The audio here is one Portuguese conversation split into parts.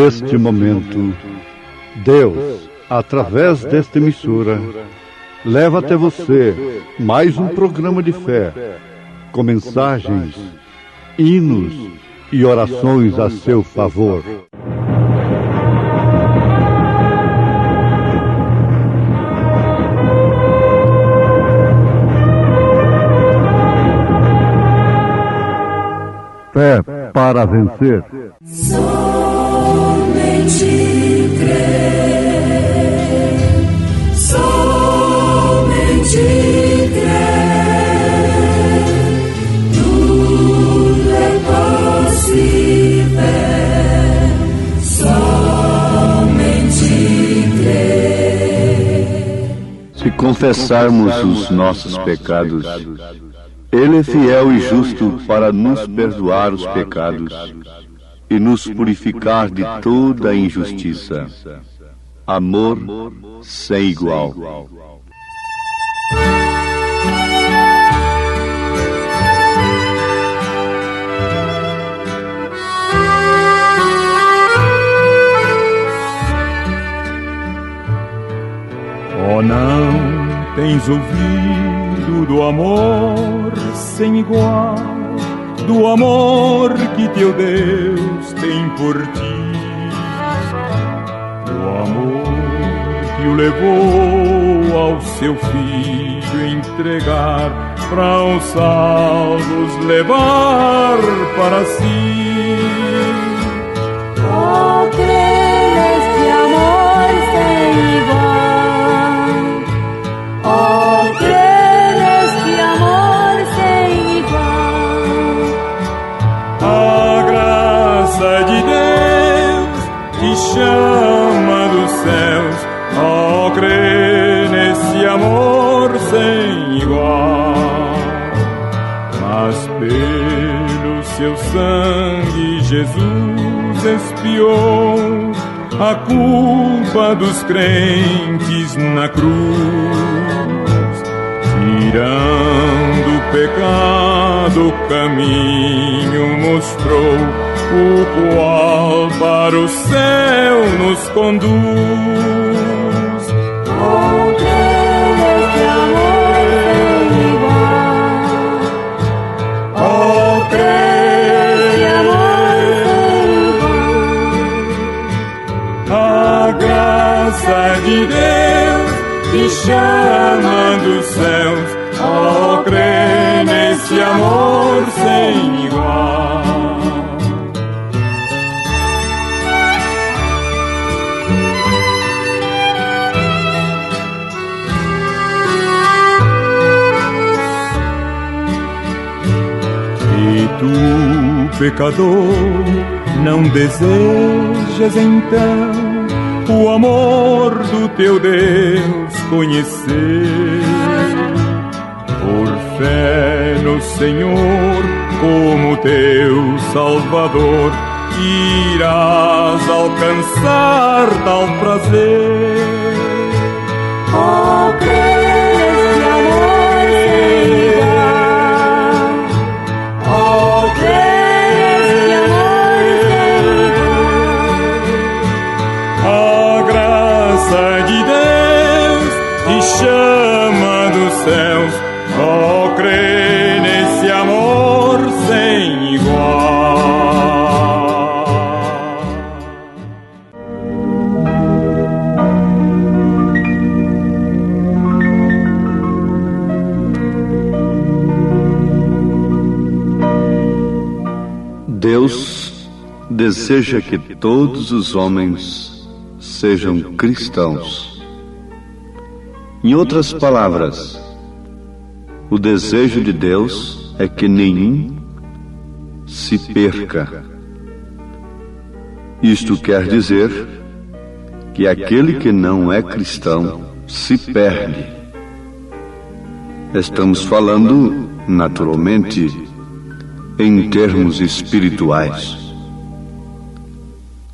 neste momento, Deus, através desta emissora, leva até você mais um programa de fé, com mensagens, hinos e orações a seu favor. Fé para vencer. Somente crer, somente crer, tudo é possível, somente crer. Se confessarmos os nossos pecados, Ele é fiel e justo para nos perdoar os pecados e nos purificar de toda a injustiça. Amor sem igual. Oh, não tens ouvido do amor sem igual, do amor que teu Deus tem por ti, o amor que o levou ao seu Filho entregar, para os salvos levar para si. Oh, crer neste amor sem igual, oh, crer neste amor sem igual. A graça de Deus te chama dos céus, oh, crê nesse amor sem igual. Mas pelo seu sangue Jesus expiou a culpa dos crentes na cruz, tirando o pecado, o caminho mostrou, o qual para o céu nos conduz. Oh, crer neste amor sem igual, Oh, neste amor sem igual. a graça de Deus te chama dos céus, oh, crê nesse amor sem igual. E tu, pecador, não desejas então o amor do teu Deus conhecer? Por fé no Senhor como teu Salvador, irás alcançar tal prazer. Oh, crer neste amor sem igual, oh, crer neste amor sem igual. A graça de Deus te chama dos céus, oh, crê nesse amor sem igual. Deus deseja que todos os homens sejam cristãos. Em outras palavras, o desejo de Deus é que nenhum se perca. Isto quer dizer que aquele que não é cristão se perde. Estamos falando, naturalmente, em termos espirituais.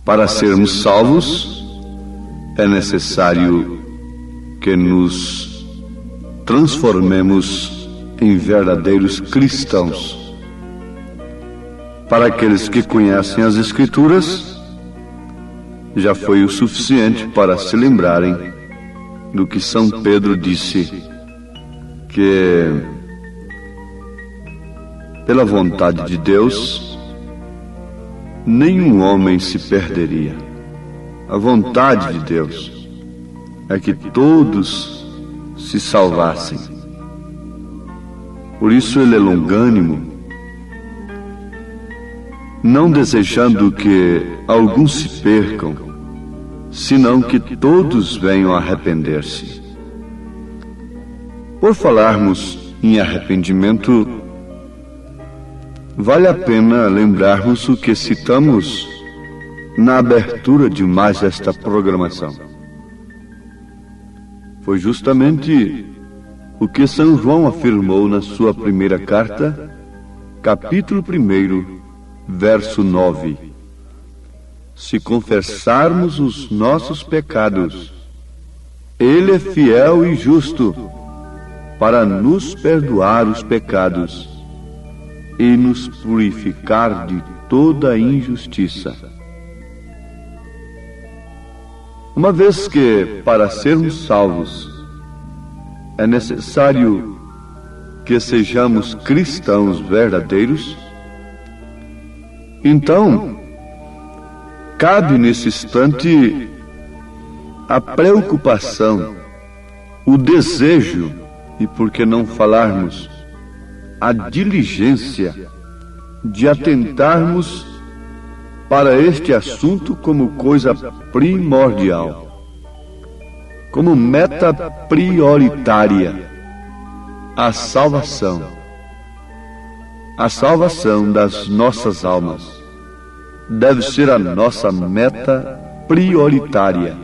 Para sermos salvos, é necessário que nos transformemos em verdadeiros cristãos. Para aqueles que conhecem as Escrituras, já foi o suficiente para se lembrarem do que São Pedro disse, que pela vontade de Deus nenhum homem se perderia. A vontade de Deus é que todos se salvassem. Por isso ele é longânimo, não desejando que alguns se percam, senão que todos venham a arrepender-se. Por falarmos em arrependimento, vale a pena lembrarmos o que citamos na abertura de mais esta programação. Foi justamente o que São João afirmou na sua primeira carta, capítulo 1, verso 9. Se confessarmos os nossos pecados, Ele é fiel e justo para nos perdoar os pecados e nos purificar de toda injustiça. Uma vez que, para sermos salvos, é necessário que sejamos cristãos verdadeiros, então, cabe nesse instante a preocupação, o desejo e, por que não falarmos, a diligência de atentarmos para este assunto como coisa primordial, como meta prioritária, a salvação das nossas almas deve ser a nossa meta prioritária.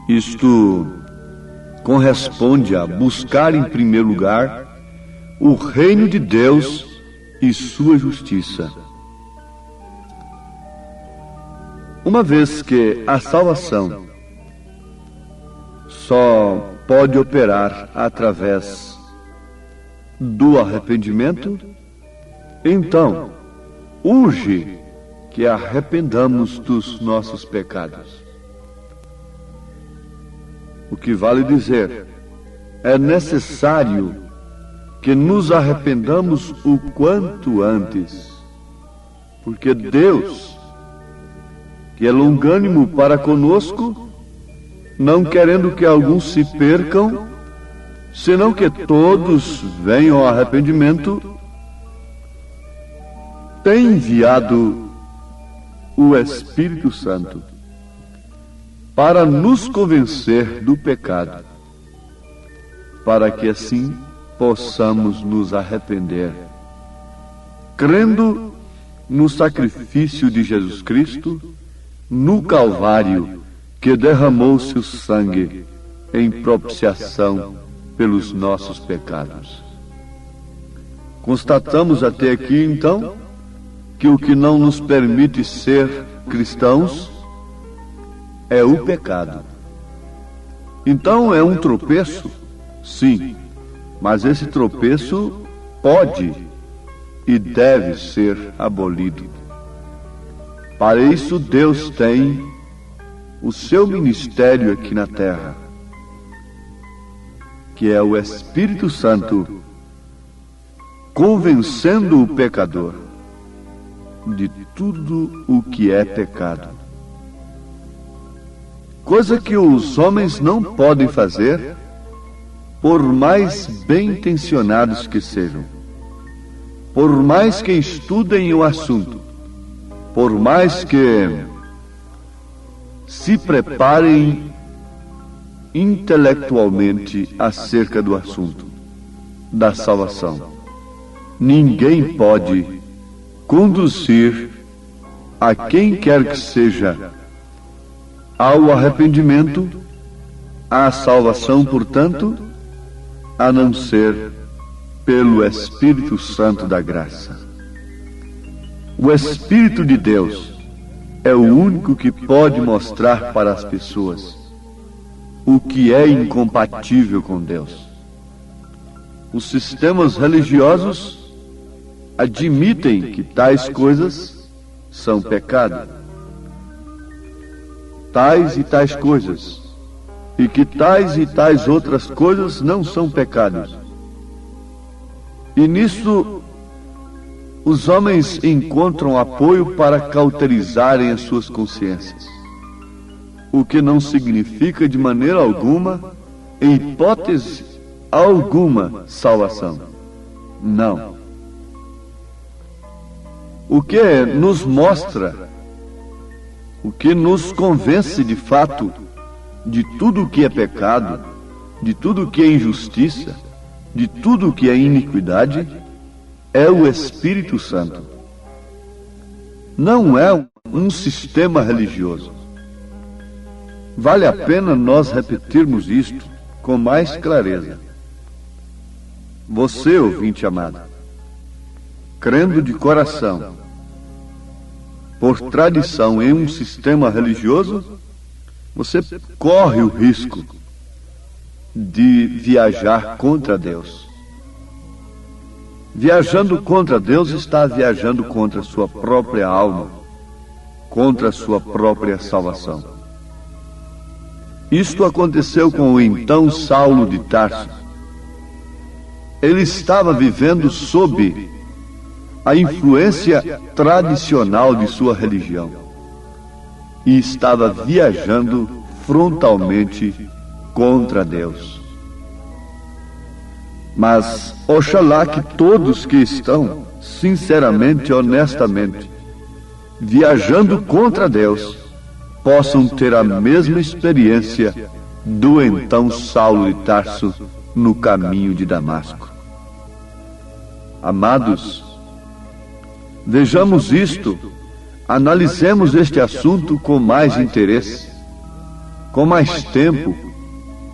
Isto corresponde a buscar em primeiro lugar o reino de Deus e sua justiça. Uma vez que a salvação só pode operar através do arrependimento, então urge que arrependamos dos nossos pecados. O que vale dizer, é necessário que nos arrependamos o quanto antes, porque Deus, que é longânimo para conosco, não querendo que alguns se percam, senão que todos venham ao arrependimento, tem enviado o Espírito Santo para nos convencer do pecado, para que assim possamos nos arrepender, crendo no sacrifício de Jesus Cristo, no Calvário, que derramou seu sangue em propiciação pelos nossos pecados. Constatamos até aqui, então, que o que não nos permite ser cristãos é o pecado. Então é um tropeço? Sim, mas esse tropeço pode e deve ser abolido. Para isso Deus tem o seu ministério aqui na terra, que é o Espírito Santo, convencendo o pecador de tudo o que é pecado. Coisa que os homens não podem fazer, por mais bem intencionados que sejam, por mais que estudem o assunto, por mais que se preparem intelectualmente acerca do assunto da salvação. Ninguém pode conduzir a quem quer que seja ao arrependimento, à salvação, portanto, a não ser pelo Espírito Santo da graça. O Espírito de Deus é o único que pode mostrar para as pessoas o que é incompatível com Deus. Os sistemas religiosos admitem que tais coisas são pecado. tais e tais coisas, e que tais e tais outras coisas não são pecados. E nisso os homens encontram apoio para cauterizarem as suas consciências, o que não significa de maneira alguma, em hipótese alguma, salvação. Não. O que nos mostra, o que nos convence de fato de tudo o que é pecado, de tudo o que é injustiça, de tudo o que é iniquidade, é o Espírito Santo. Não é um sistema religioso. Vale a pena nós repetirmos isto com mais clareza. Você, ouvinte amado, crendo de coração, por tradição em um sistema religioso, você corre o risco de viajar contra Deus. Viajando contra Deus, está viajando contra a sua própria alma, contra a sua própria salvação. Isto aconteceu com o então Saulo de Tarso. Ele estava vivendo sob a influência tradicional de sua religião e estava viajando frontalmente contra Deus. Mas oxalá que todos que estão sinceramente e honestamente viajando contra Deus possam ter a mesma experiência do então Saulo de Tarso no caminho de Damasco. Amados, vejamos isto, analisemos este assunto com mais interesse, com mais tempo,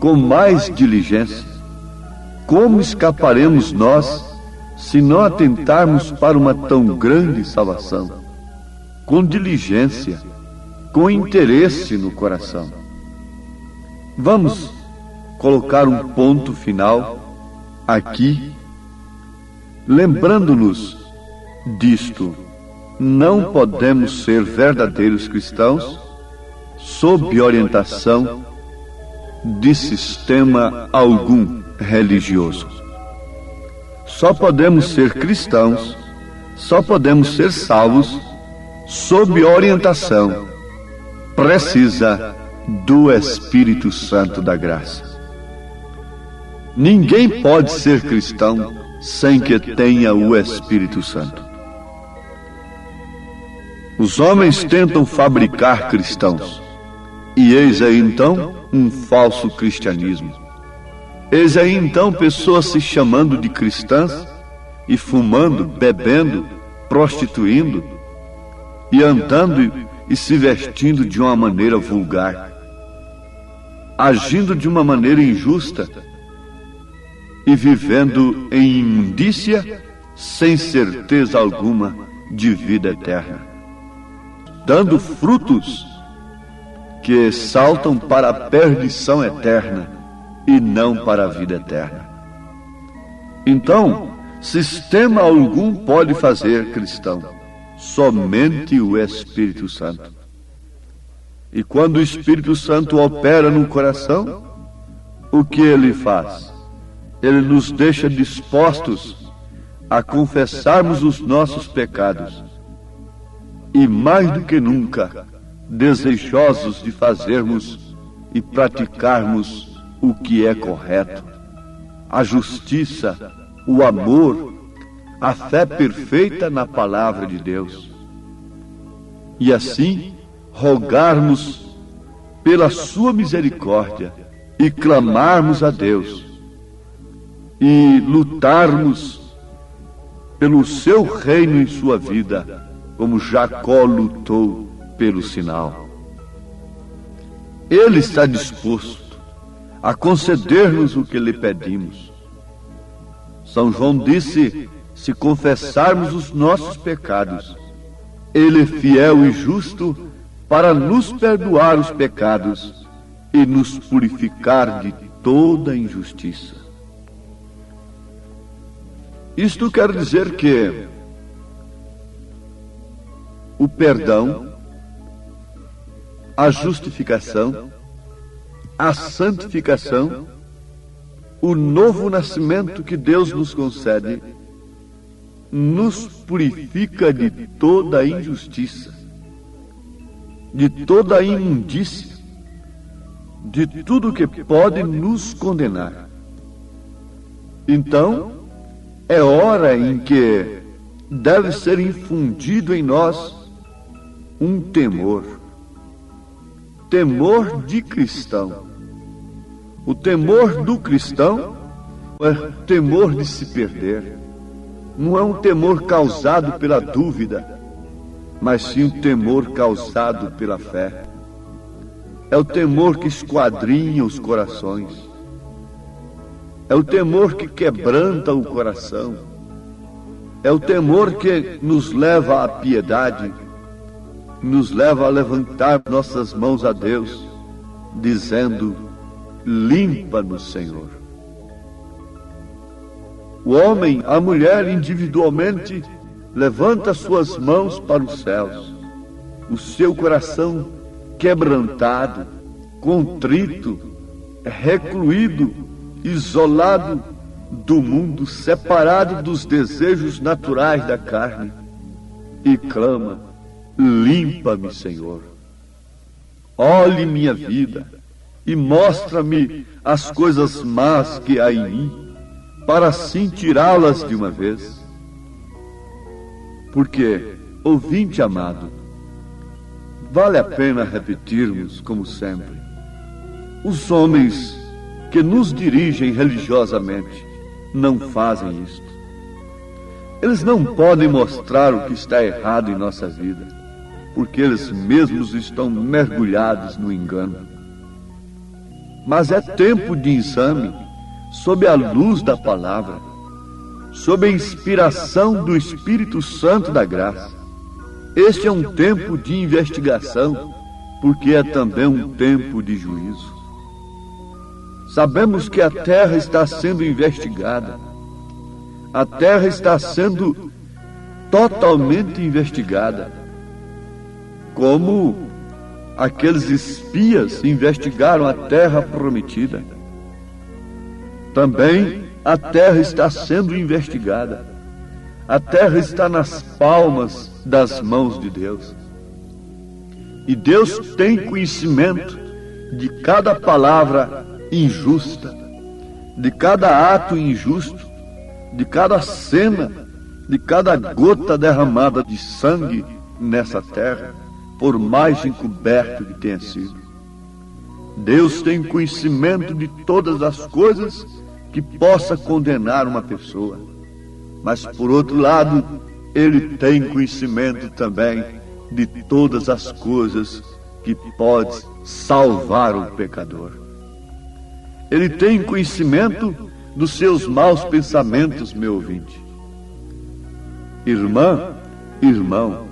com mais diligência. Como escaparemos nós se não atentarmos para uma tão grande salvação? Com diligência, com interesse no coração. Vamos colocar um ponto final aqui, lembrando-nos disto. Não podemos ser verdadeiros cristãos sob orientação de sistema algum religioso. Só podemos ser cristãos, só podemos ser salvos sob orientação precisa do Espírito Santo da graça. Ninguém pode ser cristão sem que tenha o Espírito Santo. Os homens tentam fabricar cristãos, e eis aí então um falso cristianismo. Eis aí então pessoas se chamando de cristãs e fumando, bebendo, prostituindo e andando e se vestindo de uma maneira vulgar, agindo de uma maneira injusta e vivendo em imundícia sem certeza alguma de vida eterna, dando frutos que saltam para a perdição eterna e não para a vida eterna. Então, sistema algum pode fazer cristão, somente o Espírito Santo. E quando o Espírito Santo opera no coração, o que ele faz? Ele nos deixa dispostos a confessarmos os nossos pecados e, mais do que nunca, desejosos de fazermos e praticarmos o que é correto, a justiça, o amor, a fé perfeita na palavra de Deus. E assim, rogarmos pela sua misericórdia e clamarmos a Deus e lutarmos pelo seu reino em sua vida, como Jacó lutou pelo sinal. Ele está disposto a conceder-nos o que lhe pedimos. São João disse: se confessarmos os nossos pecados, ele é fiel e justo para nos perdoar os pecados e nos purificar de toda injustiça. Isto quer dizer que o perdão a justificação, a santificação, o novo nascimento que Deus nos concede, nos purifica de toda a injustiça, de toda a imundícia, de tudo que pode nos condenar. Então, é hora em que deve ser infundido em nós um temor de cristão. O temor do cristão é temor de se perder. Não é um temor causado pela dúvida, mas sim um temor causado pela fé. É o temor que esquadrinha os corações. É o temor que quebranta o coração. É o temor que nos leva à piedade, nos leva a levantar nossas mãos a Deus, dizendo: limpa-nos, Senhor. O homem, a mulher individualmente, levanta suas mãos para os céus. O seu coração quebrantado, contrito, recluído, isolado do mundo, separado dos desejos naturais da carne, e clama: limpa-me, Senhor. Olhe minha vida e mostra-me as coisas más que há em mim, para assim tirá-las de uma vez. Porque, ouvinte amado, vale a pena repetirmos, como sempre, os homens que nos dirigem religiosamente não fazem isto. Eles não podem mostrar o que está errado em nossa vida, porque eles mesmos estão mergulhados no engano. Mas é tempo de exame, sob a luz da palavra, sob a inspiração do Espírito Santo da graça. Este é um tempo de investigação, porque é também um tempo de juízo. Sabemos que a terra está sendo investigada. A terra está sendo totalmente investigada, como aqueles espias investigaram a terra prometida. Também a terra está sendo investigada. A terra está nas palmas das mãos de Deus. E Deus tem conhecimento de cada palavra injusta, de cada ato injusto, de cada cena, de cada gota derramada de sangue nessa terra, por mais encoberto que tenha sido. Deus tem conhecimento de todas as coisas que possa condenar uma pessoa, mas por outro lado, Ele tem conhecimento também de todas as coisas que pode salvar o pecador. Ele tem conhecimento dos seus maus pensamentos, meu ouvinte. Irmã, irmão,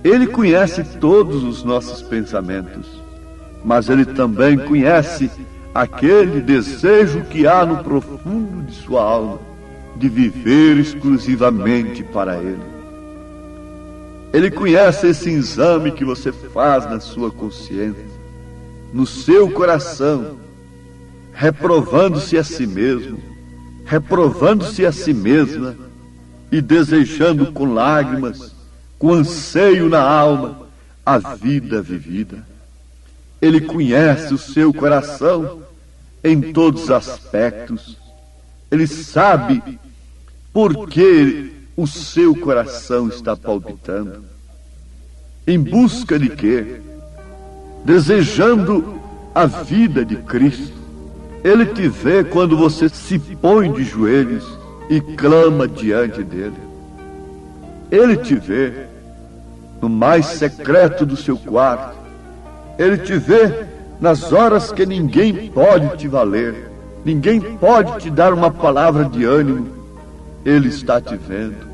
Ele conhece todos os nossos pensamentos, mas Ele também conhece aquele desejo que há no profundo de sua alma, de viver exclusivamente para Ele. Ele conhece esse exame que você faz na sua consciência, no seu coração, reprovando-se a si mesmo, reprovando-se a si mesma e desejando com lágrimas, com anseio na alma, a vida vivida. Ele conhece o seu coração em todos os aspectos. Ele sabe por que o seu coração está palpitando. Em busca de quê? Desejando a vida de Cristo. Ele te vê quando você se põe de joelhos e clama diante dele. Ele te vê no mais secreto do seu quarto. Ele te vê nas horas que ninguém pode te valer, ninguém pode te dar uma palavra de ânimo. Ele está te vendo.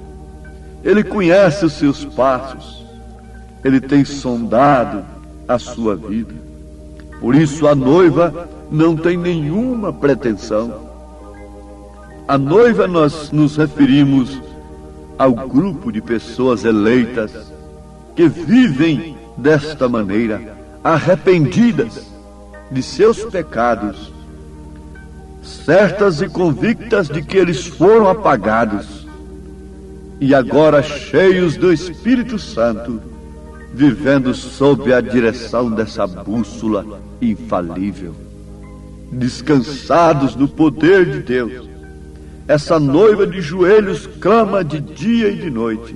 Ele conhece os seus passos. Ele tem sondado a sua vida. Por isso a noiva não tem nenhuma pretensão. A noiva, nós nos referimos ao grupo de pessoas eleitas que vivem desta maneira, arrependidas de seus pecados, certas e convictas de que eles foram apagados, e agora cheios do Espírito Santo, vivendo sob a direção dessa bússola infalível, descansados no poder de Deus. Essa noiva de joelhos clama de dia e de noite,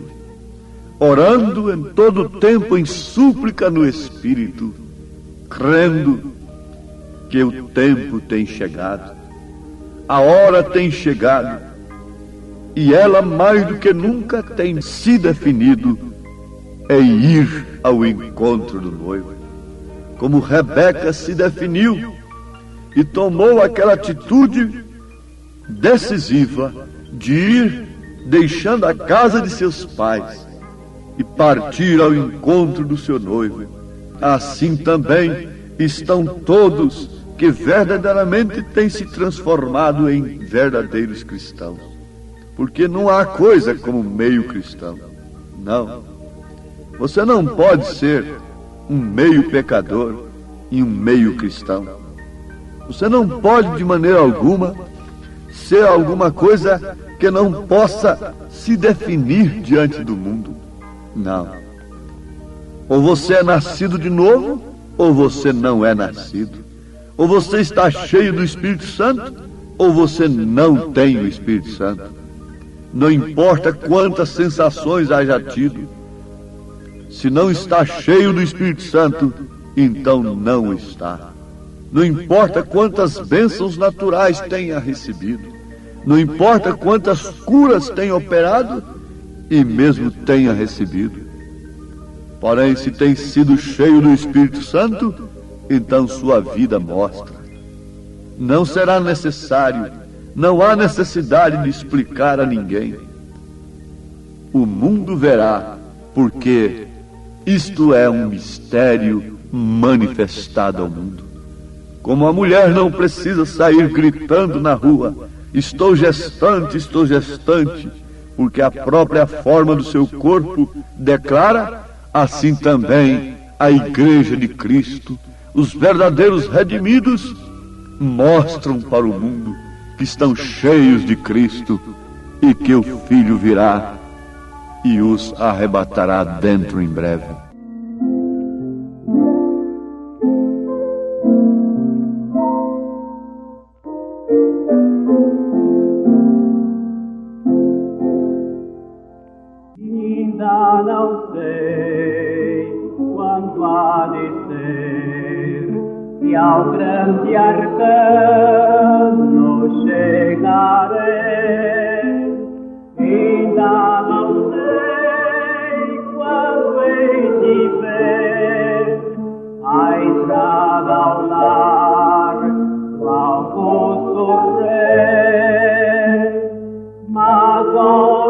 orando em todo o tempo em súplica no Espírito, crendo que o tempo tem chegado, a hora tem chegado, e ela mais do que nunca tem se definido em ir ao encontro do noivo, como Rebeca se definiu e tomou aquela atitude decisiva de ir deixando a casa de seus pais e partir ao encontro do seu noivo. Assim também estão todos que verdadeiramente têm se transformado em verdadeiros cristãos, porque não há coisa como meio cristão. Não, você não pode ser um meio pecador e um meio cristão. Você não pode de maneira alguma ser alguma coisa que não possa se definir diante do mundo. Não. Ou você é nascido de novo, ou você não é nascido. Ou você está cheio do Espírito Santo, ou você não tem o Espírito Santo. Não importa quantas sensações haja tido, se não está cheio do Espírito Santo, então não está. Não importa quantas bênçãos naturais tenha recebido, não importa quantas curas tenha operado e mesmo tenha recebido. Porém, se tem sido cheio do Espírito Santo, então sua vida mostra. Não será necessário, não há necessidade de explicar a ninguém. O mundo verá, porque isto é um mistério manifestado ao mundo. Como a mulher não precisa sair gritando na rua, estou gestante, porque a própria forma do seu corpo declara, assim também a Igreja de Cristo, os verdadeiros redimidos, mostram para o mundo que estão cheios de Cristo e que o Filho virá e os arrebatará dentro em breve. Ainda não sei quando há de ser e ao grande arcano chegarei. Ainda não sei quando hei de ver a entrada ao lar do Augusto Rei, mas o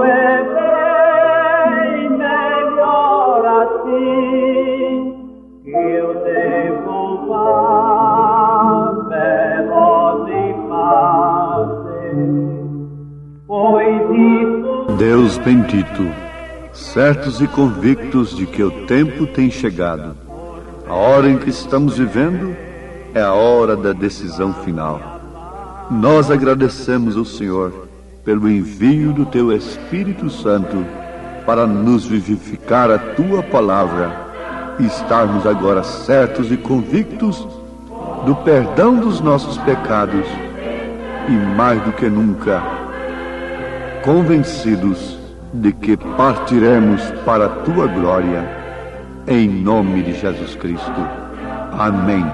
que eu devo vá veloz e fácil, pois isso... Deus bendito, certos e convictos de que o tempo tem chegado, a hora em que estamos vivendo é a hora da decisão final. Nós agradecemos ao Senhor pelo envio do Teu Espírito Santo para nos vivificar a Tua palavra e estarmos agora certos e convictos do perdão dos nossos pecados e, mais do que nunca, convencidos de que partiremos para a Tua glória, em nome de Jesus Cristo. Amém.